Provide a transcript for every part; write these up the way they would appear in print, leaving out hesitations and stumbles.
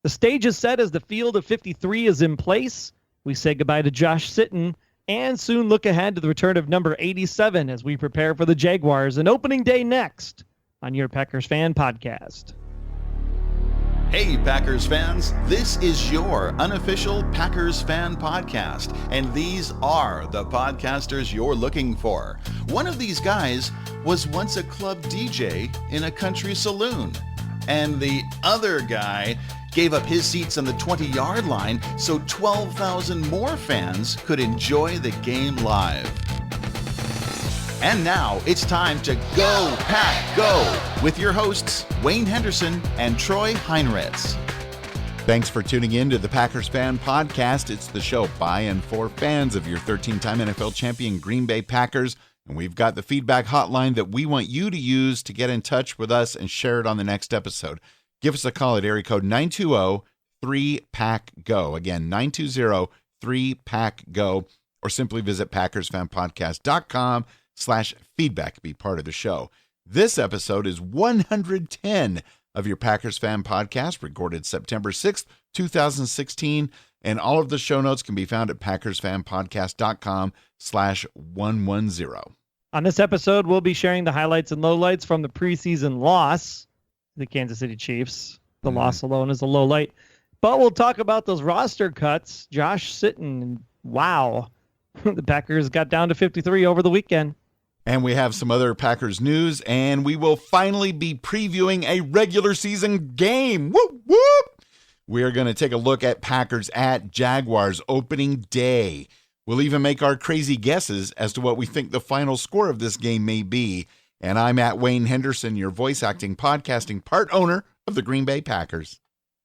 The stage is set as the field of 53 is in place. We say goodbye to Josh Sitton and soon look ahead to the return of number 87 as we prepare for the Jaguars and opening day next on your Packers Fan Podcast. Hey Packers fans, this is your unofficial Packers Fan Podcast, and these are the podcasters you're looking for. One of these guys was once a club DJ in a country saloon, and the other guy gave up his seats on the 20-yard line so 12,000 more fans could enjoy the game live. And now it's time to Go Pack Go with your hosts Wayne Henderson and Troy Heinritz. Thanks for tuning in to the Packers Fan Podcast. It's the show by and for fans of your 13-time NFL champion Green Bay Packers. And we've got the feedback hotline that we want you to use to get in touch with us and share it on the next episode. Give us a call at area code 920-3PACK-GO. Again, 920-3PACK-GO. Or simply visit PackersFanPodcast.com/feedback to be part of the show. This episode is 110 of your Packers Fan Podcast, recorded September 6th, 2016, and all of the show notes can be found at PackersFanPodcast.com/110. On this episode, we'll be sharing the highlights and lowlights from the preseason loss to the Kansas City Chiefs. The loss alone is a low light. But we'll talk about those roster cuts. Josh Sitton, wow. The Packers got down to 53 over the weekend. And we have some other Packers news, and we will finally be previewing a regular season game. Whoop, whoop. We are going to take a look at Packers at Jaguars opening day. We'll even make our crazy guesses as to what we think the final score of this game may be. And I'm at Wayne Henderson, your voice acting, podcasting part owner of the Green Bay Packers.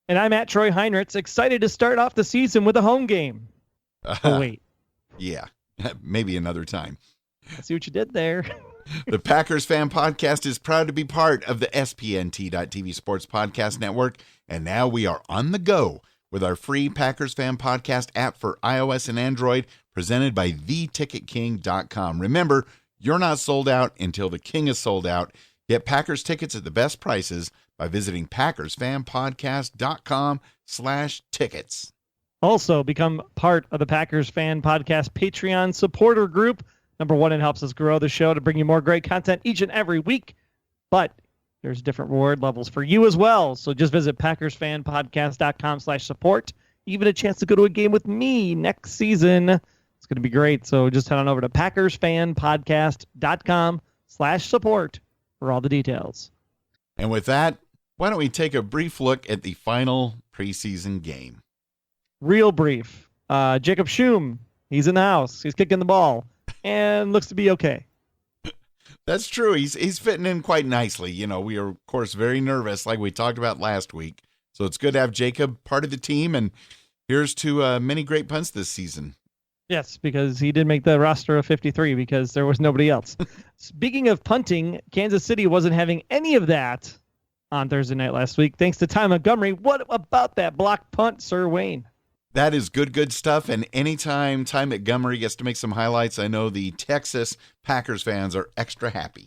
And I'm at Troy Heinritz, excited to start off the season with a home game. Oh, wait. Yeah, maybe another time. I see what you did there. The Packers Fan Podcast is proud to be part of the SPNT.TV Sports Podcast Network, and now we are on the go with our free Packers Fan Podcast app for iOS and Android, presented by theticketking.com. Remember, you're not sold out until the king is sold out. Get Packers tickets at the best prices by visiting PackersFanPodcast.com/tickets. Also, become part of the Packers Fan Podcast Patreon supporter group. Number one, it helps us grow the show to bring you more great content each and every week. But there's different reward levels for you as well. So just visit PackersFanPodcast.com/support. Even a chance to go to a game with me next season. It's going to be great. So just head on over to PackersFanPodcast.com/support for all the details. And with that, why don't we take a brief look at the final preseason game? Real brief. Jacob Schum, he's in the house. He's kicking the ball and looks to be okay. That's true. He's fitting in quite nicely. You know, we are, of course, very nervous, like we talked about last week. So it's good to have Jacob part of the team, and here's to many great punts this season. Yes, because he did make the roster of 53 because there was nobody else. Speaking of punting, Kansas City wasn't having any of that on Thursday night last week, thanks to Ty Montgomery. What about that block punt, Sir Wayne? That is good stuff, and anytime Ty Montgomery gets to make some highlights, I know the Texas Packers fans are extra happy.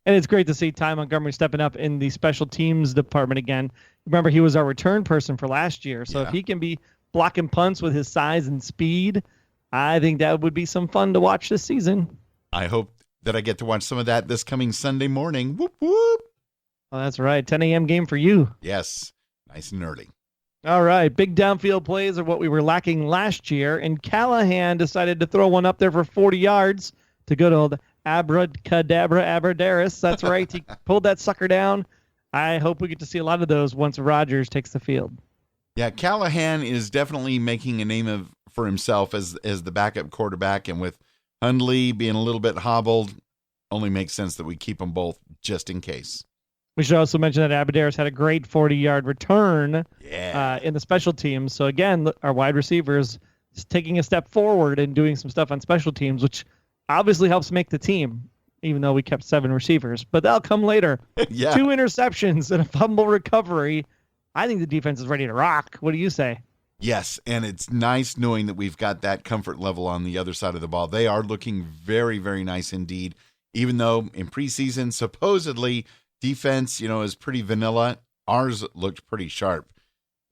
And it's great to see Ty Montgomery stepping up in the special teams department again. Remember, he was our return person for last year, so if he can be blocking punts with his size and speed, I think that would be some fun to watch this season. I hope that I get to watch some of that this coming Sunday morning. Whoop, whoop. Oh, that's right. 10 a.m. game for you. Yes, nice and early. All right, big downfield plays are what we were lacking last year, and Callahan decided to throw one up there for 40 yards to good old Abracadabra Abradaris. That's right, he pulled that sucker down. I hope we get to see a lot of those once Rodgers takes the field. Yeah, Callahan is definitely making a name for himself as the backup quarterback, and with Hundley being a little bit hobbled, only makes sense that we keep them both just in case. We should also mention that Abadaris had a great 40-yard return in the special teams. So, again, our wide receivers is taking a step forward and doing some stuff on special teams, which obviously helps make the team, even though we kept 7 receivers. But that'll come later. 2 interceptions and a fumble recovery. I think the defense is ready to rock. What do you say? Yes, and it's nice knowing that we've got that comfort level on the other side of the ball. They are looking very, very nice indeed, even though in preseason, supposedly, defense, is pretty vanilla. Ours looked pretty sharp.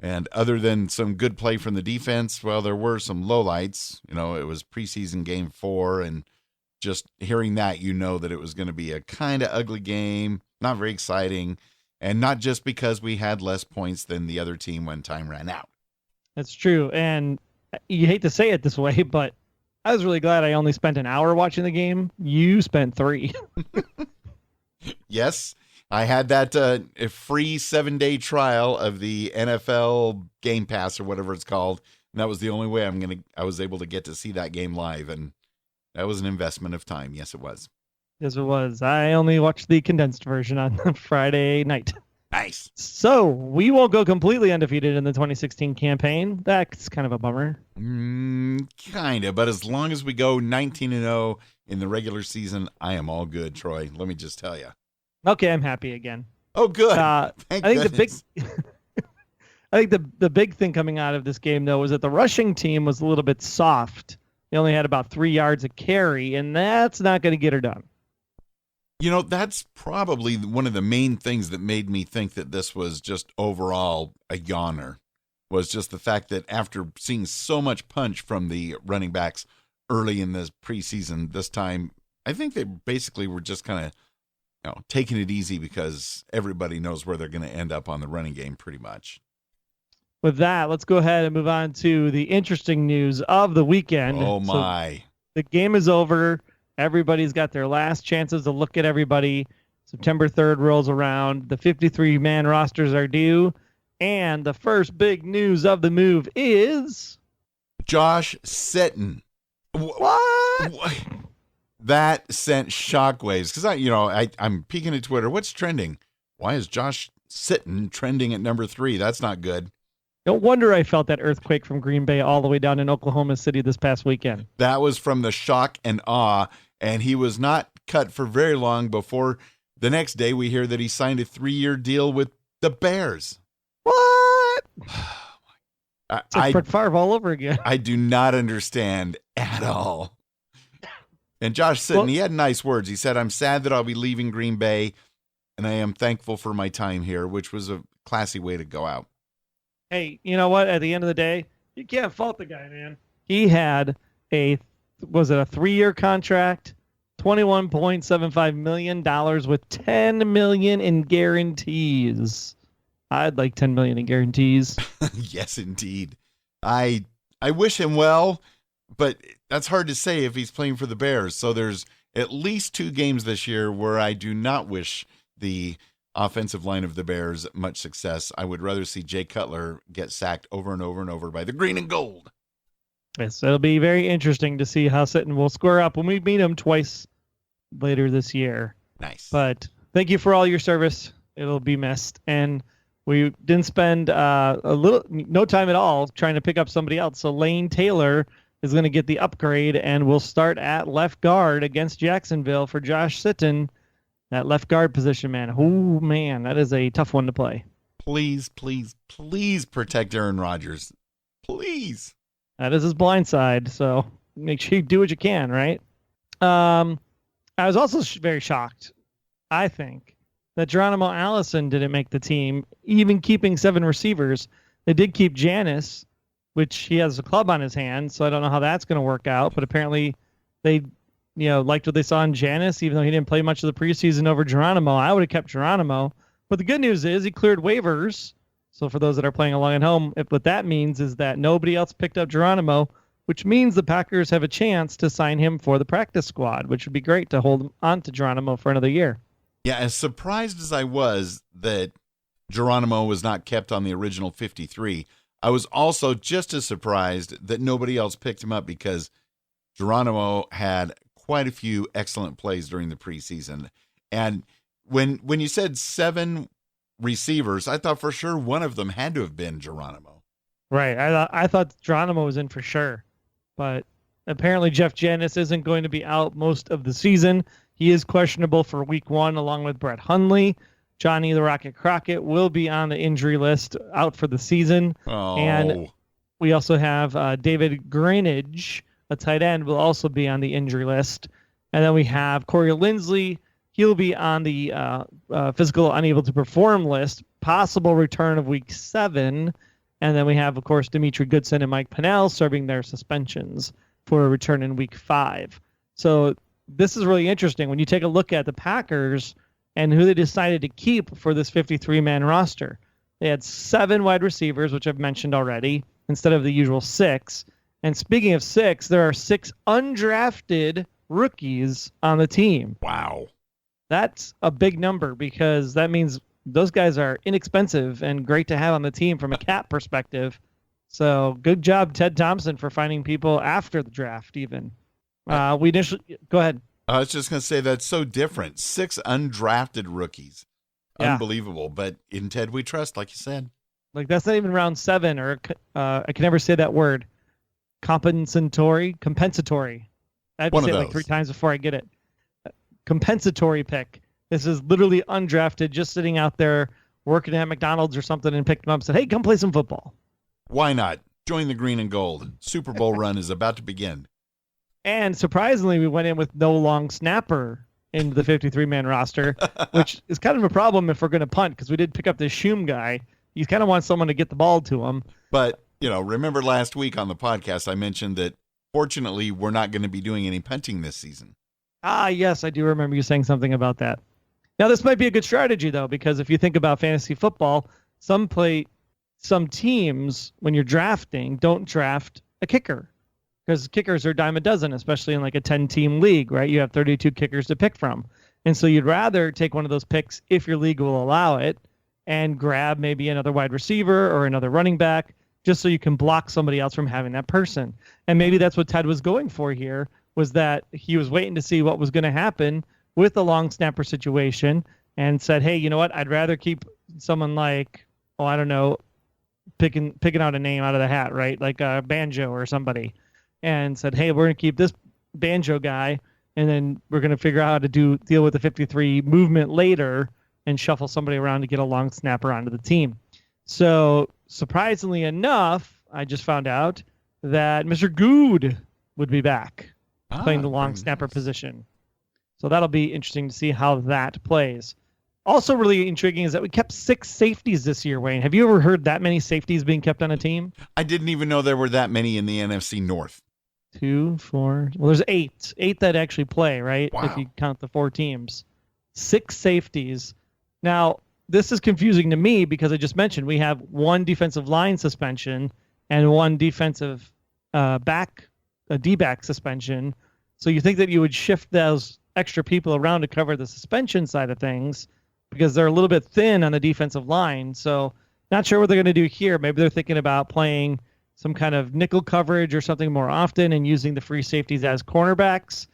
And other than some good play from the defense, well, there were some lowlights. You know, it was preseason game 4, and just hearing that, you know that it was going to be a kind of ugly game, not very exciting, and not just because we had less points than the other team when time ran out. That's true. And you hate to say it this way, but I was really glad I only spent an hour watching the game. You spent 3. Yes, I had that a free 7-day trial of the NFL Game Pass or whatever it's called. And that was the only way I was able to get to see that game live. And that was an investment of time. Yes, it was. Yes, it was. I only watched the condensed version on Friday night. Nice. So we won't go completely undefeated in the 2016 campaign. That's kind of a bummer. Kind of. But as long as we go 19-0 in the regular season, I am all good, Troy. Let me just tell you. Okay, I'm happy again. Oh, good. I think the big thing coming out of this game, though, was that the rushing team was a little bit soft. They only had about 3 yards a carry, and that's not going to get her done. You know, that's probably one of the main things that made me think that this was just overall a yawner, was just the fact that after seeing so much punch from the running backs early in this preseason, this time, I think they basically were just kind of taking it easy because everybody knows where they're going to end up on the running game pretty much. With that, let's go ahead and move on to the interesting news of the weekend. Oh, my. So the game is over. Everybody's got their last chances to look at everybody. September 3rd rolls around. The 53-man rosters are due. And the first big news of the move is... Josh Sitton. What? That sent shockwaves because I'm peeking at Twitter. What's trending? Why is Josh Sitton trending at number 3? That's not good. No wonder I felt that earthquake from Green Bay all the way down in Oklahoma City this past weekend. That was from the shock and awe, and he was not cut for very long before the next day we hear that he signed a 3-year deal with the Bears. What? It's like Brett Favre all over again. I do not understand at all. And Josh Sitton, he had nice words. He said, "I'm sad that I'll be leaving Green Bay, and I am thankful for my time here," which was a classy way to go out. Hey, you know what? At the end of the day, you can't fault the guy, man. He had a 3-year contract, $21.75 million with $10 million in guarantees. I'd like $10 million in guarantees. Yes, indeed. I wish him well, but that's hard to say if he's playing for the Bears. So there's at least 2 games this year where I do not wish the offensive line of the Bears much success. I would rather see Jay Cutler get sacked over and over and over by the green and gold. Yes, it'll be very interesting to see how Sitton will square up when we meet him twice later this year. Nice. But thank you for all your service. It'll be missed. And we didn't spend no time at all trying to pick up somebody else. So Lane Taylor is going to get the upgrade and will start at left guard against Jacksonville for Josh Sitton. That left guard position, man. Oh, man, that is a tough one to play. Please, please, please protect Aaron Rodgers. Please. That is his blind side, so make sure you do what you can, right? I was also very shocked, I think, that Geronimo Allison didn't make the team, even keeping 7 receivers. They did keep Janis, which he has a club on his hand, so I don't know how that's going to work out, but apparently they liked what they saw in Janis, even though he didn't play much of the preseason over Geronimo. I would have kept Geronimo. But the good news is he cleared waivers. So for those that are playing along at home, what that means is that nobody else picked up Geronimo, which means the Packers have a chance to sign him for the practice squad, which would be great to hold on to Geronimo for another year. Yeah, as surprised as I was that Geronimo was not kept on the original 53, I was also just as surprised that nobody else picked him up because Geronimo had quite a few excellent plays during the preseason. And when you said 7 receivers, I thought for sure one of them had to have been Geronimo. Right. I thought Geronimo was in for sure. But apparently Jeff Janis isn't going to be out most of the season. He is questionable for week 1 along with Brett Hundley. Johnny the Rocket Crockett will be on the injury list out for the season. Oh. And we also have David Greenidge, a tight end, will also be on the injury list. And then we have Corey Lindsley. He'll be on the physical unable to perform list. Possible return of week 7. And then we have, of course, Dimitri Goodson and Mike Pennell serving their suspensions for a return in week 5. So this is really interesting when you take a look at the Packers and who they decided to keep for this 53-man roster. They had 7 wide receivers, which I've mentioned already, instead of the usual 6. And speaking of 6, there are 6 undrafted rookies on the team. Wow. That's a big number because that means those guys are inexpensive and great to have on the team from a cap perspective. So good job, Ted Thompson, for finding people after the draft even. Go ahead. I was just going to say that's so different. 6 undrafted rookies. Yeah. Unbelievable. But in Ted we trust, like you said. Like that's not even round 7 or I can never say that word. Compensatory. I have to say it like 3 times before I get it. Compensatory pick. This is literally undrafted, just sitting out there working at McDonald's or something and picked him up and said, hey, come play some football. Why not? Join the green and gold. Super Bowl run is about to begin. And surprisingly, we went in with no long snapper into the 53-man roster, which is kind of a problem if we're going to punt because we did pick up this Shum guy. You kind of want someone to get the ball to him. But, remember last week on the podcast, I mentioned that fortunately we're not going to be doing any punting this season. Ah, yes, I do remember you saying something about that. Now, this might be a good strategy, though, because if you think about fantasy football, some teams, when you're drafting, don't draft a kicker because kickers are a dime a dozen, especially in like a 10-team league, right? You have 32 kickers to pick from. And so you'd rather take one of those picks, if your league will allow it, and grab maybe another wide receiver or another running back just so you can block somebody else from having that person. And maybe that's what Ted was going for here, was that he was waiting to see what was going to happen with the long snapper situation and said, hey, you know what? I'd rather keep someone like, I don't know, picking out a name out of the hat, right? Like Banjo or somebody. And said, hey, we're going to keep this Banjo guy, and then we're going to figure out how to deal with the 53 movement later and shuffle somebody around to get a long snapper onto the team. So surprisingly enough, I just found out that Mr. Good would be back playing the long snapper position. So that'll be interesting to see how that plays. Also really intriguing is that we kept 6 safeties this year, Wayne. Have you ever heard that many safeties being kept on a team? I didn't even know there were that many in the NFC North. 2, 4. Well, there's 8. 8 that actually play, right? Wow. If you count the 4 teams. 6 safeties. Now, this is confusing to me because I just mentioned we have 1 defensive line suspension and 1 defensive D-back suspension. So you think that you would shift those extra people around to cover the suspension side of things because they're a little bit thin on the defensive line. So not sure what they're going to do here. Maybe they're thinking about playing some kind of nickel coverage or something more often and using the free safeties as cornerbacks.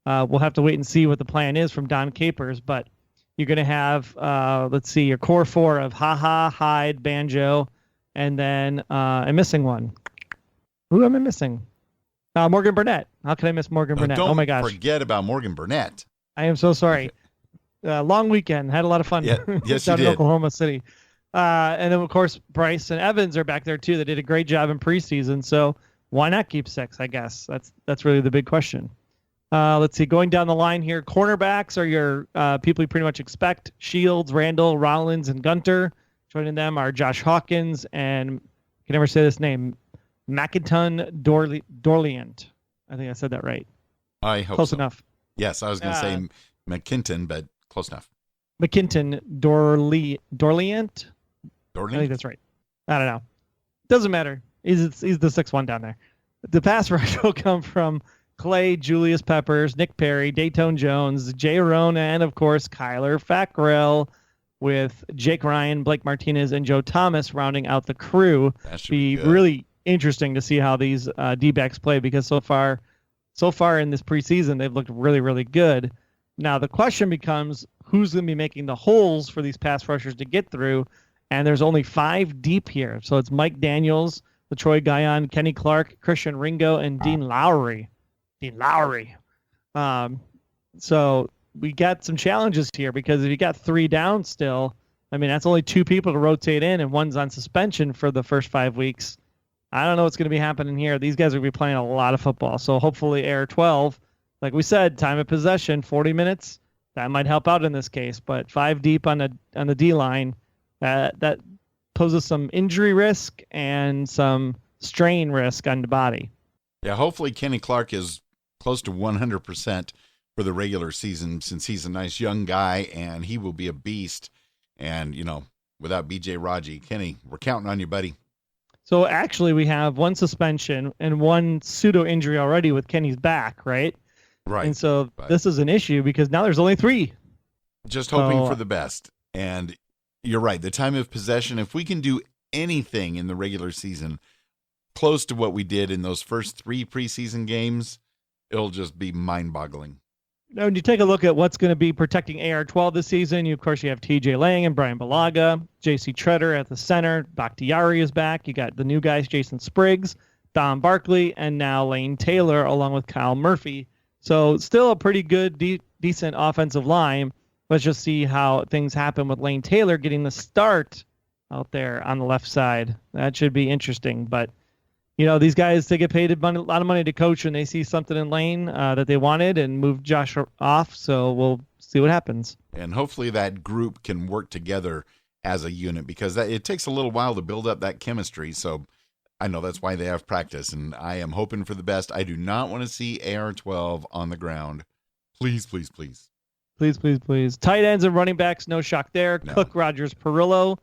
We'll have to wait and see what the plan is from Don Capers, but you're going to have, your core 4 of Hyde, Banjo, and then I'm missing one. Who am I missing? Morgan Burnett. How can I miss Morgan Burnett? Don't oh my gosh. forget about Morgan Burnett. I am so sorry. Long weekend. Had a lot of fun yes, down you in did. Oklahoma City. And then, of course, Bryce and Evans are back there, too. They did a great job in preseason. So why not keep 6, I guess? That's really the big question. Let's see. Going down the line here, cornerbacks are your people you pretty much expect. Shields, Randall, Rollins, and Gunter. Joining them are Josh Hawkins and, I can never say this name, Mackinton Dorliant. I think I said that right. I hope Close so. enough. Yes, I was going to say McKinton, but close enough. Mackinton Dorliant. I think that's right. I don't know. Doesn't matter. He's the 6th one down there. The pass rush will come from Clay, Julius Peppers, Nick Perry, Dayton Jones, Jay Roan, and of course Kyler Fackrell, with Jake Ryan, Blake Martinez, and Joe Thomas rounding out the crew. That should be good. Really interesting to see how these D-backs play because so far in this preseason they've looked really, really good. Now the question becomes who's going to be making the holes for these pass rushers to get through, and there's only 5 deep here. So it's Mike Daniels, LaTroy Guion, Kenny Clark, Christian Ringo, and Dean Lowry. So we got some challenges here because if you got 3 down still, I mean, that's only 2 people to rotate in and one's on suspension for the first 5 weeks. I don't know what's going to be happening here. These guys are going to be playing a lot of football. So hopefully air 12, like we said, time of possession, 40 minutes. That might help out in this case, but 5 deep on the D line, that poses some injury risk and some strain risk on the body. Yeah, hopefully Kenny Clark is close to 100% for the regular season, since he's a nice young guy and he will be a beast. And, without BJ Raji, Kenny, we're counting on you, buddy. So actually we have one suspension and one pseudo injury already with Kenny's back, right? Right. And so this is an issue because now there's only 3. Just hoping for the best. And you're right. The time of possession, if we can do anything in the regular season close to what we did in those first 3 preseason games, it'll just be mind-boggling. Now, when you take a look at what's going to be protecting AR-12 this season, you have TJ Lang and Brian Balaga, JC Treader at the center, Bakhtiari is back. You got the new guys, Jason Spriggs, Don Barkley, and now Lane Taylor, along with Kyle Murphy. So still a pretty good, decent offensive line. Let's just see how things happen with Lane Taylor getting the start out there on the left side. That should be interesting. But, these guys, they get paid a lot of money to coach when they see something in Lane that they wanted and move Josh off. So we'll see what happens. And hopefully that group can work together as a unit, because it takes a little while to build up that chemistry. So I know that's why they have practice, and I am hoping for the best. I do not want to see AR-12 on the ground. Please, please, please. Please, please, please. Tight ends and running backs, no shock there. No. Cook, Rogers, Perillo.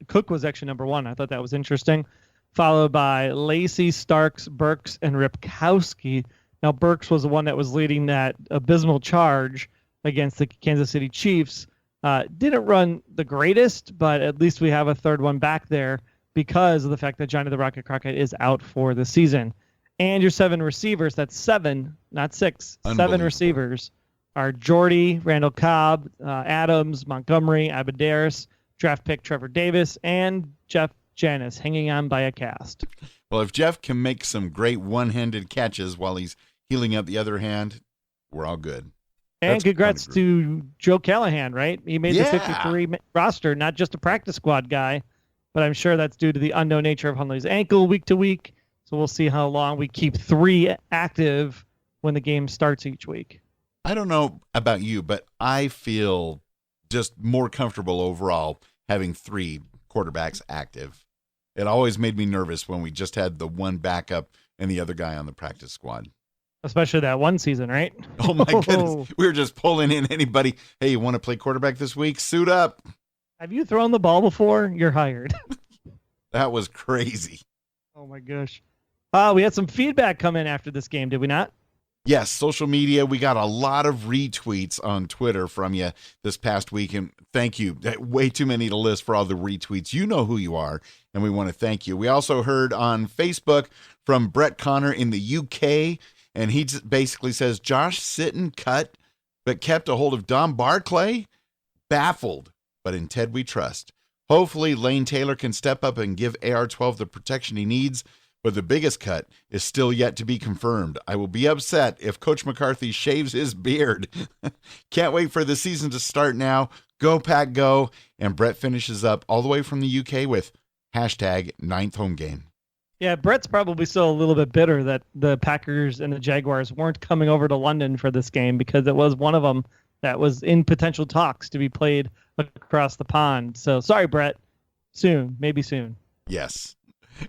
Cook was actually number 1. I thought that was interesting. Followed by Lacey, Starks, Burks, and Ripkowski. Now, Burks was the one that was leading that abysmal charge against the Kansas City Chiefs. Didn't run the greatest, but at least we have a third one back there because of the fact that Johnny the Rocket Crockett is out for the season. And your 7 receivers, that's 7, not 6, 7 receivers, are Jordy, Randall Cobb, Adams, Montgomery, Abadaris, draft pick Trevor Davis, and Jeff Janis hanging on by a cast. Well, if Jeff can make some great one-handed catches while he's healing up the other hand, we're all good. And that's congrats to Joe Callahan, right? He made the 53 roster, not just a practice squad guy, but I'm sure that's due to the unknown nature of Hundley's ankle week to week. So we'll see how long we keep 3 active when the game starts each week. I don't know about you, but I feel just more comfortable overall having 3 quarterbacks active. It always made me nervous when we just had the one backup and the other guy on the practice squad. Especially that one season, right? Oh, my goodness. We were just pulling in anybody. Hey, you want to play quarterback this week? Suit up. Have you thrown the ball before? You're hired. That was crazy. Oh, my gosh. We had some feedback come in after this game, did we not? Yes, social media. We got a lot of retweets on Twitter from you this past week, and thank you. Way too many to list for all the retweets. You know who you are, and we want to thank you. We also heard on Facebook from Brett Connor in the UK, and he basically says, Josh Sitton cut but kept a hold of Don Barclay? Baffled, but in Ted we trust. Hopefully Lane Taylor can step up and give AR-12 the protection he needs, but the biggest cut is still yet to be confirmed. I will be upset if Coach McCarthy shaves his beard. Can't wait for the season to start now. Go Pack Go. And Brett finishes up all the way from the UK with #9th home game. Yeah, Brett's probably still a little bit bitter that the Packers and the Jaguars weren't coming over to London for this game, because it was one of them that was in potential talks to be played across the pond. So sorry, Brett. Soon, maybe soon. Yes.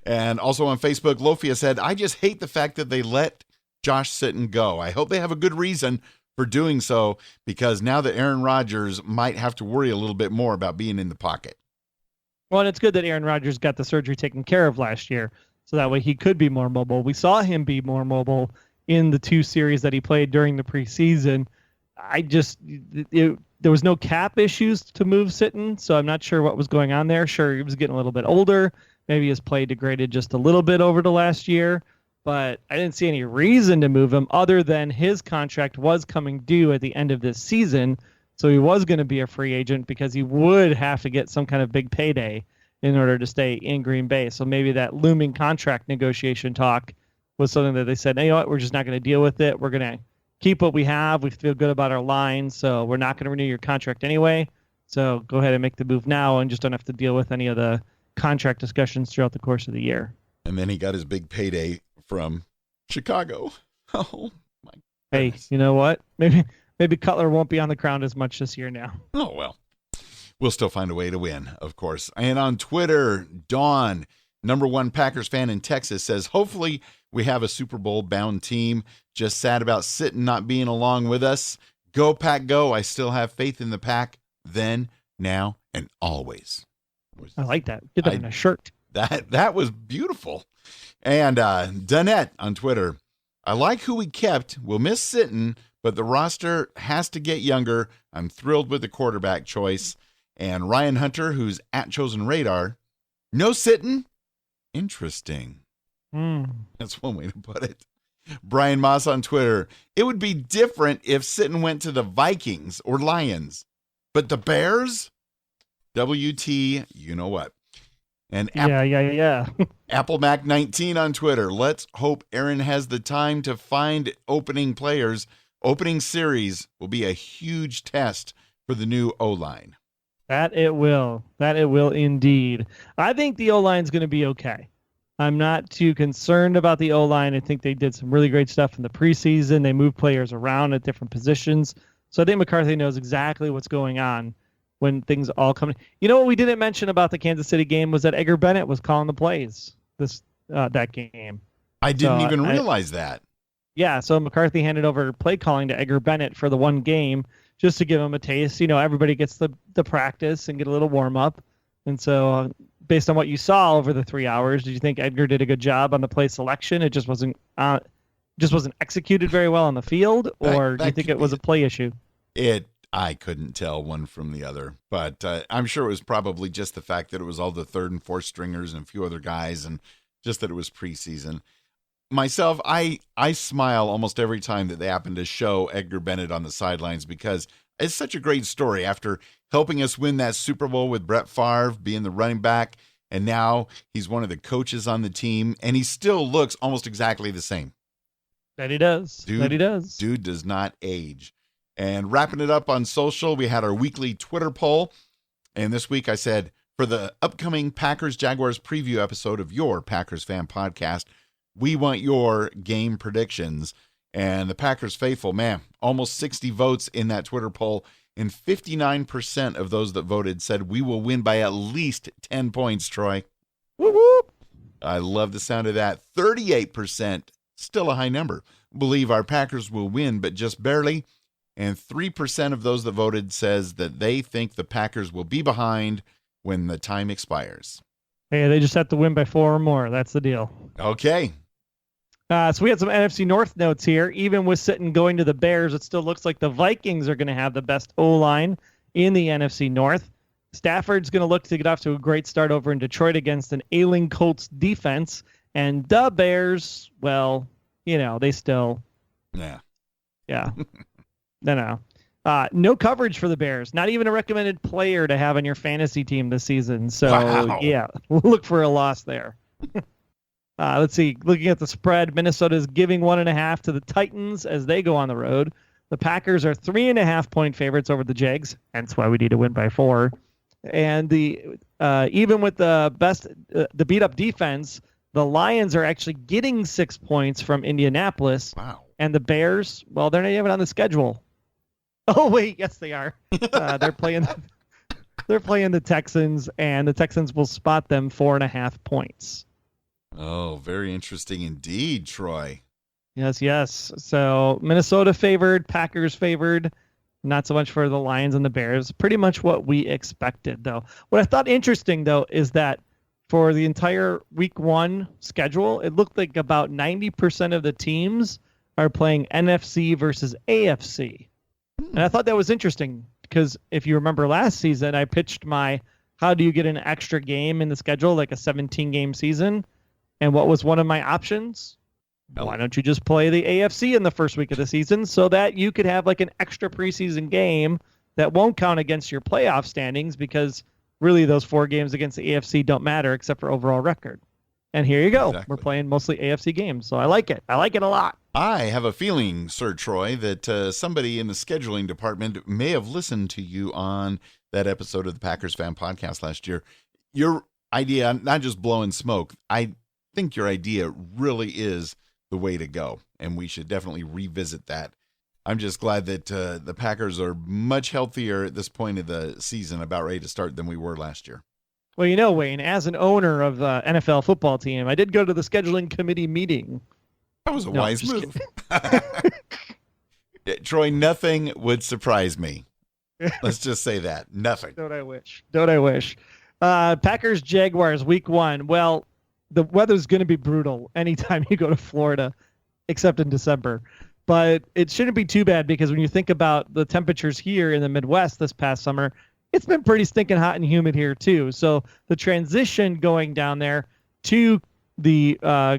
And also on Facebook, Lofia said, I just hate the fact that they let Josh Sitton go. I hope they have a good reason for doing so, because now that Aaron Rodgers might have to worry a little bit more about being in the pocket. Well, and it's good that Aaron Rodgers got the surgery taken care of last year, so that way he could be more mobile. We saw him be more mobile in the 2 series that he played during the preseason. There was no cap issues to move Sitton, so I'm not sure what was going on there. Sure, he was getting a little bit older. Maybe his play degraded just a little bit over the last year, but I didn't see any reason to move him other than his contract was coming due at the end of this season, so he was going to be a free agent because he would have to get some kind of big payday in order to stay in Green Bay. So maybe that looming contract negotiation talk was something that they said, hey, you know what, we're just not going to deal with it. We're going to keep what we have. We feel good about our line, so we're not going to renew your contract anyway. So go ahead and make the move now and just don't have to deal with any of the contract discussions throughout the course of the year. And then he got his big payday from Chicago. Oh, my goodness. Hey, you know what? Maybe Cutler won't be on the ground as much this year now. Oh, well. we'll still find a way to win, of course. And on Twitter, Dawn, #1 Packers fan in Texas, says, hopefully we have a Super Bowl bound team. Just sad about Sitton not being along with us. Go Pack Go. I still have faith in the Pack then, now, and always. I like that. Get that in a shirt. That was beautiful. And Danette on Twitter, I like who we kept. We'll miss Sitton, but the roster has to get younger. I'm thrilled with the quarterback choice. And Ryan Hunter, who's at Chosen Radar, no Sitton? Interesting. That's one way to put it. Brian Moss on Twitter, it would be different if Sitton went to the Vikings or Lions. But the Bears? WT, you know what. And yeah. Apple Mac 19 on Twitter. Let's hope Aaron has the time to find opening players. Opening series will be a huge test for the new O-line. That it will. That it will indeed. I think the O-line is going to be okay. I'm not too concerned about the O-line. I think they did some really great stuff in the preseason. They moved players around at different positions. So I think McCarthy knows exactly what's going on when things all come. You know what we didn't mention about the Kansas City game was that Edgar Bennett was calling the plays that game. I didn't even realize that. Yeah, so McCarthy handed over play calling to Edgar Bennett for the one game just to give him a taste. You know, everybody gets the practice and get a little warm up. And so based on what you saw over the 3 hours, did you think Edgar did a good job on the play selection? It just wasn't executed very well on the field, or do you think it was a play issue? I couldn't tell one from the other, but I'm sure it was probably just the fact that it was all the third and fourth stringers and a few other guys, and just that it was preseason. Myself, I smile almost every time that they happen to show Edgar Bennett on the sidelines because it's such a great story after helping us win that Super Bowl with Brett Favre being the running back, and now he's one of the coaches on the team, and he still looks almost exactly the same. That he does. Dude does not age. And wrapping it up on social, we had our weekly Twitter poll. And this week I said, for the upcoming Packers-Jaguars preview episode of your Packers Fan Podcast, we want your game predictions. And the Packers faithful, man, almost 60 votes in that Twitter poll. And 59% of those that voted said we will win by at least 10 points, Troy. Whoop, whoop. I love the sound of that. 38%, still a high number, believe our Packers will win, but just barely. And 3% of those that voted says that they think the Packers will be behind when the time expires. Hey, they just have to win by 4 or more. That's the deal. Okay. So we had some NFC North notes here. Even with Sitton going to the Bears, it still looks like the Vikings are going to have the best O-line in the NFC North. Stafford's going to look to get off to a great start over in Detroit against an ailing Colts defense. And the Bears, well, you know, they still... Yeah. No. No coverage for the Bears. Not even a recommended player to have on your fantasy team this season. So, Yeah, look for a loss there. Let's see. Looking at the spread, Minnesota is giving 1.5 to the Titans as they go on the road. The Packers are 3.5-point favorites over the Jags. Hence why we need to win by 4. And even with the beat-up defense, the Lions are actually getting 6 points from Indianapolis. Wow. And the Bears, well, they're not even on the schedule. Oh wait, yes they are. They're playing the Texans, and the Texans will spot them 4.5 points. Oh, very interesting indeed, Troy. Yes. So Minnesota favored, Packers favored. Not so much for the Lions and the Bears. Pretty much what we expected, though. What I thought interesting, though, is that for the entire Week 1 schedule, it looked like about 90% of the teams are playing NFC versus AFC. And I thought that was interesting because if you remember last season, I pitched how do you get an extra game in the schedule, like a 17-game season? And what was one of my options? Why don't you just play the AFC in the first week of the season so that you could have like an extra preseason game that won't count against your playoff standings because really those 4 games against the AFC don't matter except for overall record. And here you go. Exactly. We're playing mostly AFC games, so I like it. I like it a lot. I have a feeling, Sir Troy, that somebody in the scheduling department may have listened to you on that episode of the Packers Fan Podcast last year. Your idea, not just blowing smoke, I think your idea really is the way to go, and we should definitely revisit that I'm just glad that the Packers are much healthier at this point of the season, about ready to start, than we were last year. Well, you know, Wayne, as an owner of the NFL football team, I did go to the scheduling committee meeting. That was a wise move. Troy, nothing would surprise me. Let's just say that. Nothing. Don't I wish? Don't I wish? Packers, Jaguars, week 1. Well, the weather's going to be brutal anytime you go to Florida, except in December. But it shouldn't be too bad, because when you think about the temperatures here in the Midwest this past summer, it's been pretty stinking hot and humid here too. So the transition going down there to the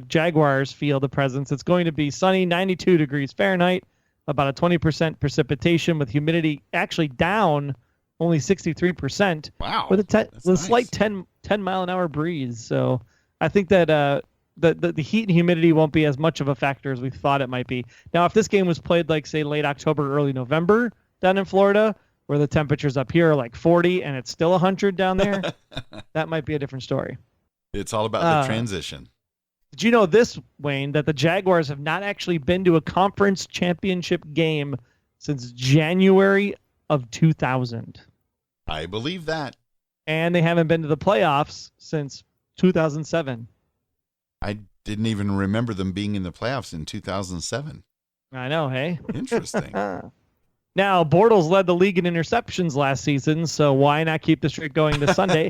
Jaguars field of presence, it's going to be sunny, 92 degrees Fahrenheit, about a 20% precipitation with humidity actually down only 63%. Wow. With a nice. slight 10 mile an hour breeze. So I think that the heat and humidity won't be as much of a factor as we thought it might be. Now, if this game was played like, say, late October, early November down in Florida, where the temperatures up here are like 40 and it's still 100 down there, that might be a different story. It's all about the transition. Did you know this, Wayne, that the Jaguars have not actually been to a conference championship game since January of 2000? I believe that. And they haven't been to the playoffs since 2007. I didn't even remember them being in the playoffs in 2007. I know, hey? Interesting. Now, Bortles led the league in interceptions last season, so why not keep the streak going this Sunday?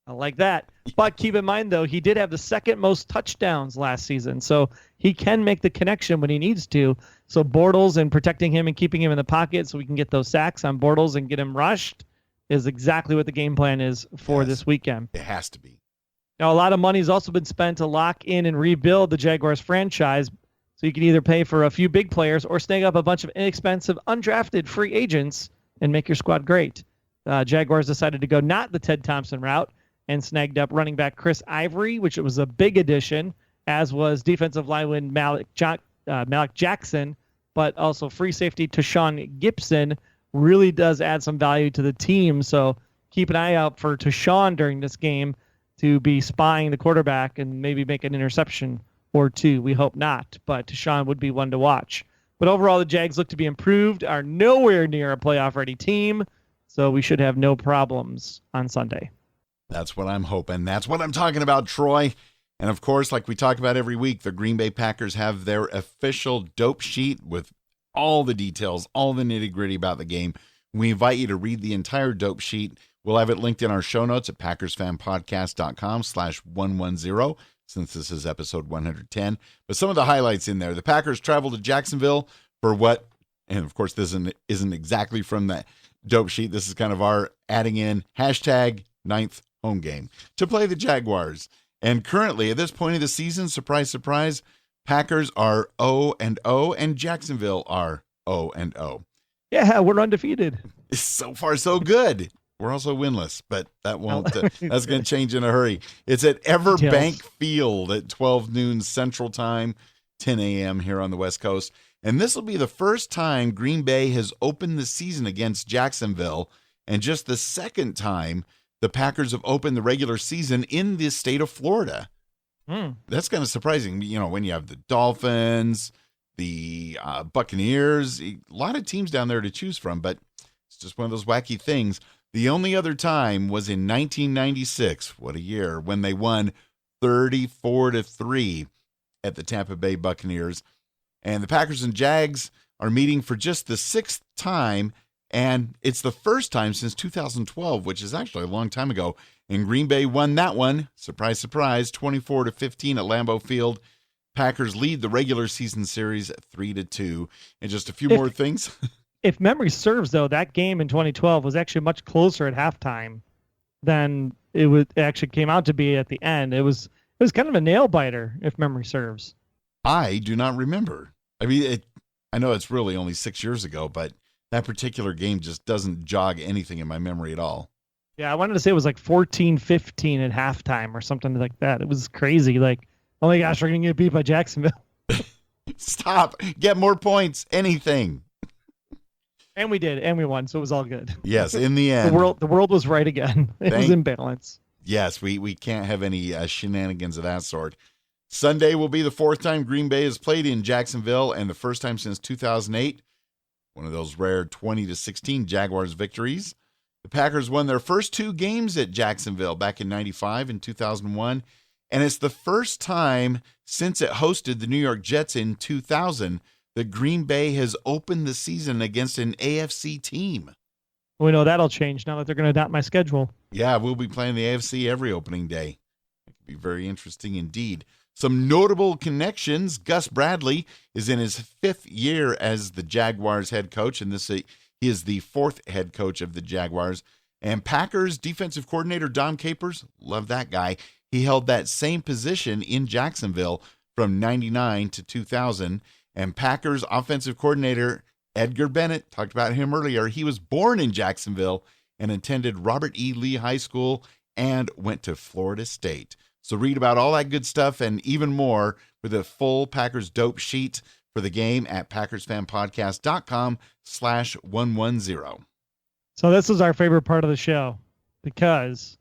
I like that. But keep in mind, though, he did have the second most touchdowns last season, so he can make the connection when he needs to. So Bortles and protecting him and keeping him in the pocket so we can get those sacks on Bortles and get him rushed is exactly what the game plan is for this weekend. It has to be. Now, a lot of money has also been spent to lock in and rebuild the Jaguars franchise. So you can either pay for a few big players or snag up a bunch of inexpensive, undrafted free agents and make your squad great. Jaguars decided to go not the Ted Thompson route and snagged up running back Chris Ivory, which was a big addition, as was defensive lineman Malik Jackson, but also free safety Tashawn Gibson really does add some value to the team. So keep an eye out for Tashawn during this game to be spying the quarterback and maybe make an interception or two. We hope not, but Tashawn would be one to watch. But overall, the Jags look to be improved, are nowhere near a playoff-ready team, so we should have no problems on Sunday. That's what I'm hoping. That's what I'm talking about, Troy. And of course, like we talk about every week, the Green Bay Packers have their official dope sheet with all the details, all the nitty-gritty about the game. We invite you to read the entire dope sheet. We'll have it linked in our show notes at PackersFanPodcast.com/110, since this is episode 110. But some of the highlights in there: the Packers traveled to Jacksonville for what, and of course this isn't exactly from that dope sheet. This is kind of our adding in #9th home game to play the Jaguars. And currently, at this point of the season, surprise, surprise, Packers are 0-0 and Jacksonville are 0-0. Yeah, we're undefeated. So far, so good. We're also winless, but that won't. That's going to change in a hurry. It's at Everbank Field at 12 noon Central Time, 10 a.m. here on the West Coast. And this will be the first time Green Bay has opened the season against Jacksonville, and just the second time the Packers have opened the regular season in the state of Florida. That's kind of surprising. You know, when you have the Dolphins, the Buccaneers, a lot of teams down there to choose from, but it's just one of those wacky things. The only other time was in 1996, what a year, when they won 34-3 at the Tampa Bay Buccaneers. And the Packers and Jags are meeting for just the sixth time, and it's the first time since 2012, which is actually a long time ago. And Green Bay won that one, surprise, surprise, 24-15 at Lambeau Field. Packers lead the regular season series at 3-2. And just a few more things. If memory serves, though, that game in 2012 was actually much closer at halftime than it actually came out to be at the end. It was kind of a nail biter, if memory serves. I do not remember. I mean, I know it's really only 6 years ago, but that particular game just doesn't jog anything in my memory at all. Yeah, I wanted to say it was like 14-15 at halftime or something like that. It was crazy. Like, oh my gosh, we're going to get beat by Jacksonville. Stop. Get more points. Anything. And we did, and we won, so it was all good. Yes, in the end. The world was right again. It was in balance. Yes, we can't have any shenanigans of that sort. Sunday will be the fourth time Green Bay has played in Jacksonville, and the first time since 2008. one of those rare 20-16 Jaguars victories. The Packers won their first 2 games at Jacksonville back in 95 and 2001, and it's the first time since it hosted the New York Jets in 2000 that Green Bay has opened the season against an AFC team. We know that'll change now that they're going to adopt my schedule. Yeah, we'll be playing the AFC every opening day. It could be very interesting indeed. Some notable connections. Gus Bradley is in his 5th year as the Jaguars head coach, and he is the 4th head coach of the Jaguars. And Packers defensive coordinator Dom Capers, love that guy. He held that same position in Jacksonville from 99 to 2000. And Packers offensive coordinator Edgar Bennett, talked about him earlier. He was born in Jacksonville and attended Robert E. Lee High School and went to Florida State. So read about all that good stuff and even more with a full Packers dope sheet for the game at PackersFanPodcast.com/110. So this is our favorite part of the show because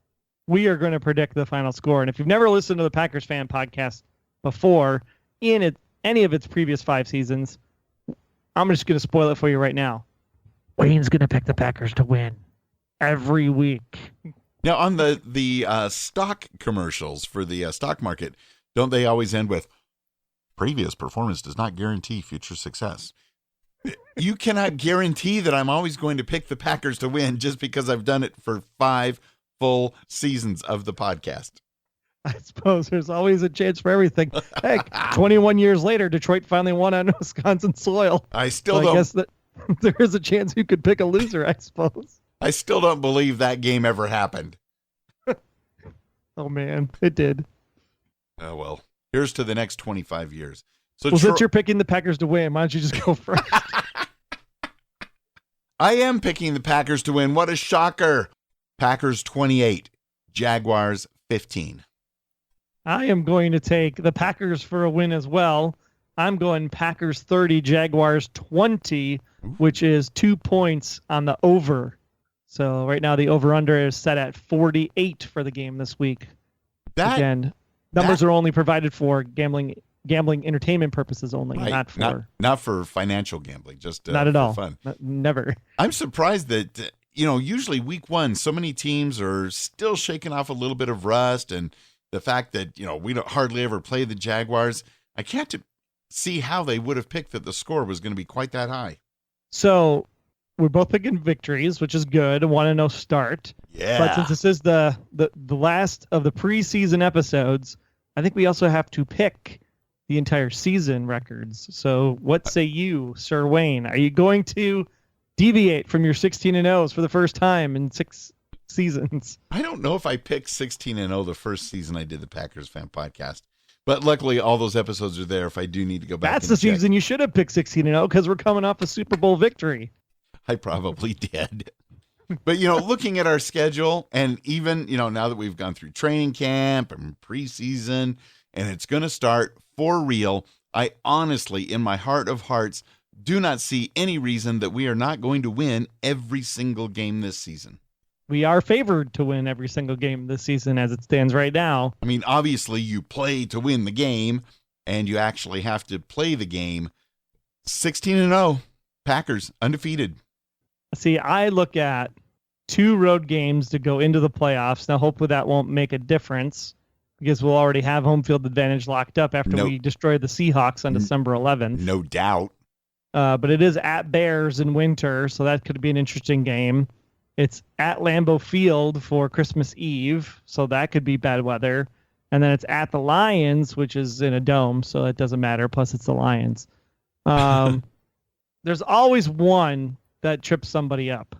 we are going to predict the final score. And if you've never listened to the Packers Fan Podcast before, in any of its previous 5 seasons, I'm just going to spoil it for you right now. Wayne's going to pick the Packers to win every week. Now, on the stock commercials for the stock market, don't they always end with, previous performance does not guarantee future success? You cannot guarantee that I'm always going to pick the Packers to win just because I've done it for 5 full seasons of the podcast. I suppose there's always a chance for everything. Heck, 21 years later, Detroit finally won on Wisconsin soil. I guess that there is a chance you could pick a loser, I suppose. I still don't believe that game ever happened. Oh, man, it did. Oh, well, here's to the next 25 years. So since you're picking the Packers to win, why don't you just go first? I am picking the Packers to win. What a shocker. Packers 28, Jaguars 15. I am going to take the Packers for a win as well. I'm going Packers 30, Jaguars 20, which is 2 points on the over. So right now the over-under is set at 48 for the game this week. Again, numbers are only provided for gambling entertainment purposes only, right. not for financial gambling, just not at all. Fun. Never. I'm surprised that usually week 1, so many teams are still shaking off a little bit of rust, and the fact that we don't hardly ever play the Jaguars, I can't see how they would have picked that the score was going to be quite that high. So we're both picking victories, which is good. 1-0 start. Yeah. But since this is the last of the preseason episodes, I think we also have to pick the entire season records. So what say you, Sir Wayne? Are you going to deviate from your 16-0s for the first time in 6 seasons? I don't know if I picked 16-0 the first season I did the Packers Fan Podcast. But luckily, all those episodes are there if I do need to go back. That's the check. season you should have picked 16-0 because we're coming off a Super Bowl victory. I probably did. But, looking at our schedule and even, now that we've gone through training camp and preseason and it's going to start for real, I honestly, in my heart of hearts, do not see any reason that we are not going to win every single game this season. We are favored to win every single game this season as it stands right now. I mean, obviously you play to win the game and you actually have to play the game. 16-0, Packers undefeated. See, I look at 2 road games to go into the playoffs. Now, hopefully that won't make a difference because we'll already have home field advantage locked up after we destroy the Seahawks on December 11th. No doubt. But it is at Bears in winter, so that could be an interesting game. It's at Lambeau Field for Christmas Eve, so that could be bad weather. And then it's at the Lions, which is in a dome, so it doesn't matter. Plus, it's the Lions. There's always one that trips somebody up.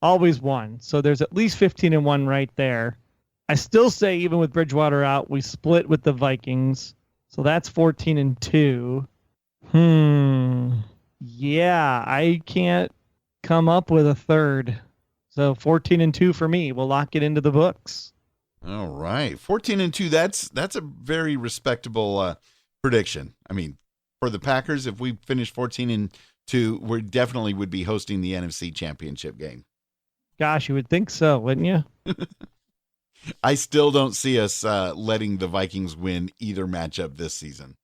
Always one. So there's at least 15-1 right there. I still say, even with Bridgewater out, we split with the Vikings. So that's 14-2. Yeah, I can't come up with a third. So 14-2 for me. We'll lock it into the books. All right. 14-2. That's a very respectable prediction. I mean, for the Packers, if we finish 14-2, we definitely would be hosting the NFC Championship game. Gosh, you would think so, wouldn't you? I still don't see us letting the Vikings win either matchup this season.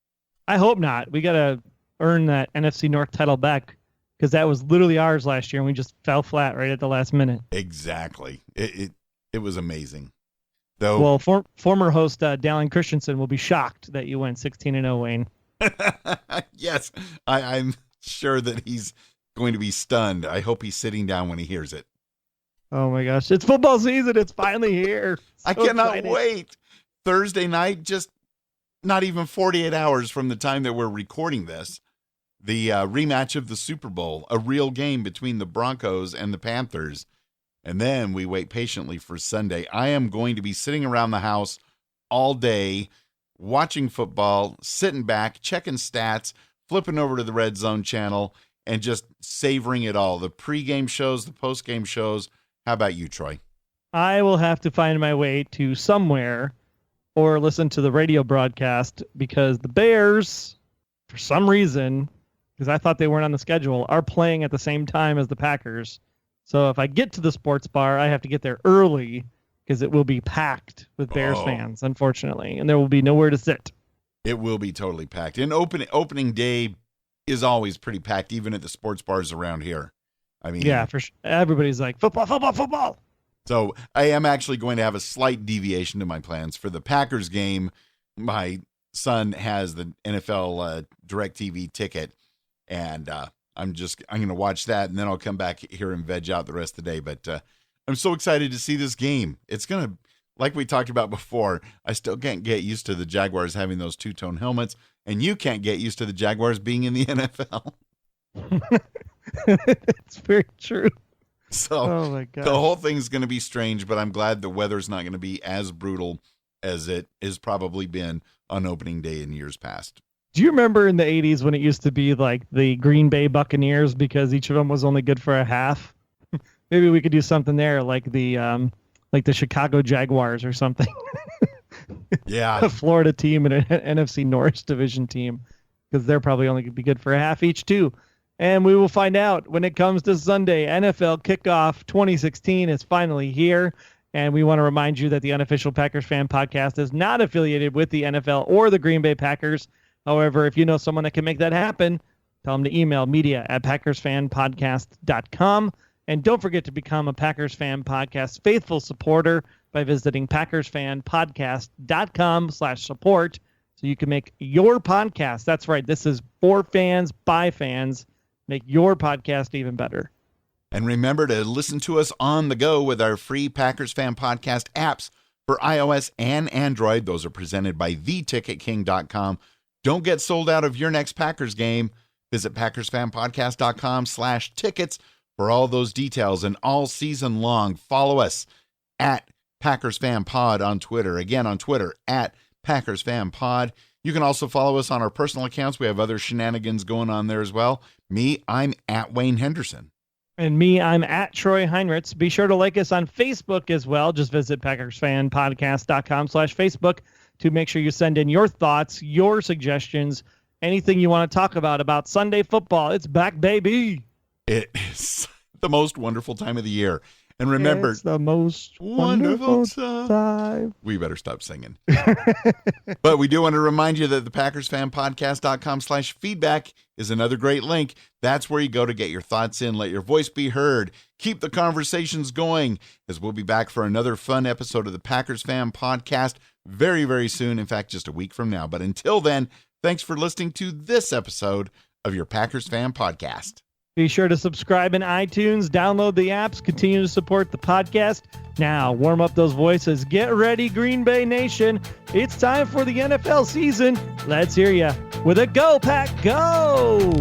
I hope not. We got to earn that NFC North title back because that was literally ours last year, and we just fell flat right at the last minute. Exactly. It was amazing. Though, well, former host Dallin Christensen will be shocked that you went 16-0, Wayne. Yes, I'm sure that he's going to be stunned. I hope he's sitting down when he hears it. Oh my gosh, it's football season. It's finally here. I cannot wait. Thursday night, just not even 48 hours from the time that we're recording this, the rematch of the Super Bowl, a real game between the Broncos and the Panthers. And then we wait patiently for Sunday. I am going to be sitting around the house all day, watching football, sitting back, checking stats, flipping over to the Red Zone channel, and just savoring it all. The pregame shows, the postgame shows. How about you, Troy? I will have to find my way to somewhere or listen to the radio broadcast because the Bears, for some reason, because I thought they weren't on the schedule, are playing at the same time as the Packers. So if I get to the sports bar, I have to get there early because it will be packed with Bears fans, unfortunately, and there will be nowhere to sit. It will be totally packed. And opening day is always pretty packed, even at the sports bars around here. I mean, yeah, for sure. Everybody's like, football, football, football. So I am actually going to have a slight deviation to my plans. For the Packers game, my son has the NFL DirecTV ticket, and I'm going to watch that, and then I'll come back here and veg out the rest of the day. But I'm so excited to see this game. It's going to, like we talked about before, I still can't get used to the Jaguars having those two-tone helmets, and you can't get used to the Jaguars being in the NFL. It's very true. So oh my God. The whole thing's going to be strange, but I'm glad the weather's not going to be as brutal as it has probably been on opening day in years past. Do you remember in the 80s when it used to be like the Green Bay Buccaneers because each of them was only good for a half? Maybe we could do something there like the Chicago Jaguars or something. Yeah. A Florida team and an NFC North division team because they're probably only going to be good for a half each too. And we will find out when it comes to Sunday. NFL Kickoff 2016 is finally here. And we want to remind you that the Unofficial Packers Fan Podcast is not affiliated with the NFL or the Green Bay Packers. However, if you know someone that can make that happen, tell them to email media@PackersFanPodcast.com. And don't forget to become a Packers Fan Podcast faithful supporter by visiting PackersFanPodcast.com/support so you can make your podcast. That's right. This is for fans, by fans. Make your podcast even better. And remember to listen to us on the go with our free Packers Fan Podcast apps for iOS and Android. Those are presented by theticketking.com. Don't get sold out of your next Packers game. Visit PackersFanPodcast.com/tickets for all those details. And all season long, follow us at PackersFanPod on Twitter. Again, on Twitter, at PackersFanPod. You can also follow us on our personal accounts. We have other shenanigans going on there as well. Me, I'm at Wayne Henderson. And me, I'm at Troy Heinrichs. Be sure to like us on Facebook as well. Just visit PackersFanPodcast.com/Facebook to make sure you send in your thoughts, your suggestions, anything you want to talk about Sunday football. It's back, baby. It is the most wonderful time of the year. And remember, it's the most wonderful time. We better stop singing. But we do want to remind you that the PackersFanPodcast.com/feedback is another great link. That's where you go to get your thoughts in, let your voice be heard, keep the conversations going, as we'll be back for another fun episode of the Packers Fan Podcast very, very soon. In fact, just a week from now. But until then, thanks for listening to this episode of your Packers Fan Podcast. Be sure to subscribe in iTunes, download the apps, continue to support the podcast. Now, warm up those voices. Get ready, Green Bay Nation. It's time for the NFL season. Let's hear ya with a Go Pack Go!